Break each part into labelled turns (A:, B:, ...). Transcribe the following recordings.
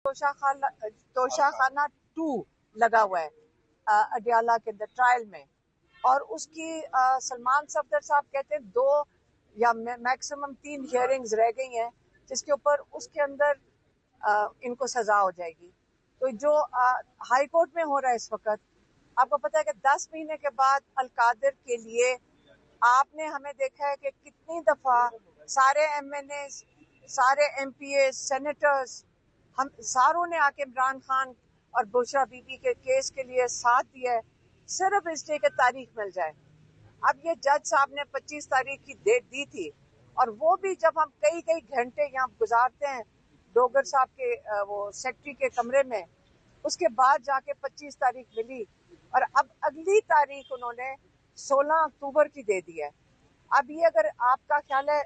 A: توشہ خانہ 2 لگا ہوا ہے اڈیالہ کے اندر ٹرائل میں، اور اس کی سلمان صفدر صاحب کہتے ہیں 2 یا میکسیمم 3 ہیئرنگز رہ گئی ہیں جس کے اوپر اس کے اندر ان کو سزا ہو جائے گی۔ تو جو ہائی کورٹ میں ہو رہا ہے اس وقت، آپ کو پتا ہے کہ 10 مہینے کے بعد القادر کے لیے آپ نے ہمیں دیکھا ہے کہ کتنی دفعہ سارے ایم این اے، سارے ایم پی اے، سینیٹرز، ہم ساروں نے آ کے عمران خان اور بشرا بی بی کے کیس کے لیے ساتھ دیا ہے، صرف اس لیے کہ تاریخ مل جائے۔ اب یہ جج صاحب نے 25 تاریخ کی ڈیٹ دی تھی، اور وہ بھی جب ہم کئی گھنٹے یہاں گزارتے ہیں ڈوگر صاحب کے وہ سیکٹری کے کمرے میں، اس کے بعد جا کے 25 تاریخ ملی، اور اب اگلی تاریخ انہوں نے 16 اکتوبر کی دے دی ہے۔ اب یہ اگر آپ کا خیال ہے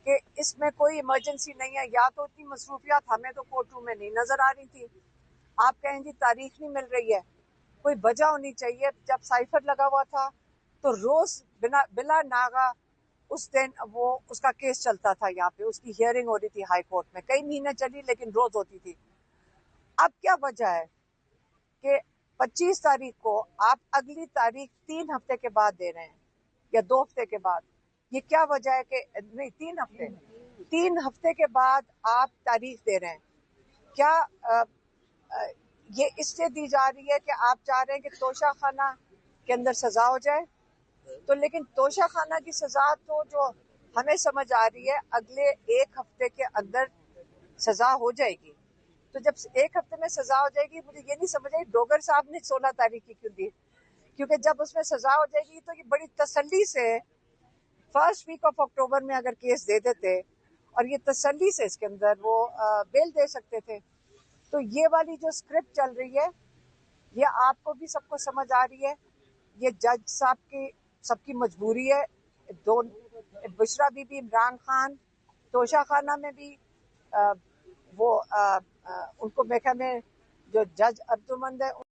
A: کہ اس میں کوئی ایمرجنسی نہیں ہے، یا تو اتنی مصروفیات ہمیں تو کورٹ روم میں نہیں نظر آ رہی تھی، آپ کہیں جی تاریخ نہیں مل رہی ہے، کوئی وجہ ہونی چاہیے۔ جب سائفر لگا ہوا تھا تو روز بلا ناغہ اس دن وہ اس کا کیس چلتا تھا، یہاں پہ اس کی ہیئرنگ ہو رہی تھی ہائی کورٹ میں، کئی مہینے چلی لیکن روز ہوتی تھی۔ اب کیا وجہ ہے کہ 25 تاریخ کو آپ اگلی تاریخ 3 ہفتے کے بعد دے رہے ہیں یا 2 ہفتے کے بعد؟ یہ کیا وجہ ہے کہ نہیں 3 ہفتے کے بعد آپ تاریخ دے رہے ہیں؟ کیا یہ اس سے دی جا رہی ہے کہ آپ چاہ رہے ہیں کہ توشہ خانہ کے اندر سزا ہو جائے؟ تو لیکن توشہ خانہ کی سزا تو جو ہمیں سمجھ آ رہی ہے اگلے 1 ہفتے کے اندر سزا ہو جائے گی۔ تو جب 1 ہفتے میں سزا ہو جائے گی، مجھے یہ نہیں سمجھ آئی ڈوگر صاحب نے 16 تاریخ کی کیوں دی، کیونکہ جب اس میں سزا ہو جائے گی تو یہ بڑی تسلی سے فرسٹ ویک آف اکتوبر میں اگر کیس دے دیتے اور یہ تسلی سے اس کے اندر وہ بیل دے سکتے تھے۔ تو یہ والی جو اسکرپٹ چل رہی ہے یہ آپ کو بھی سب کو سمجھ آ رہی ہے، یہ جج صاحب کی سب کی مجبوری ہے۔ بشرا بی بی، عمران خان، توشہ خانہ میں بھی وہ ان کو میرے خیال میں جو جج ارجمند ہے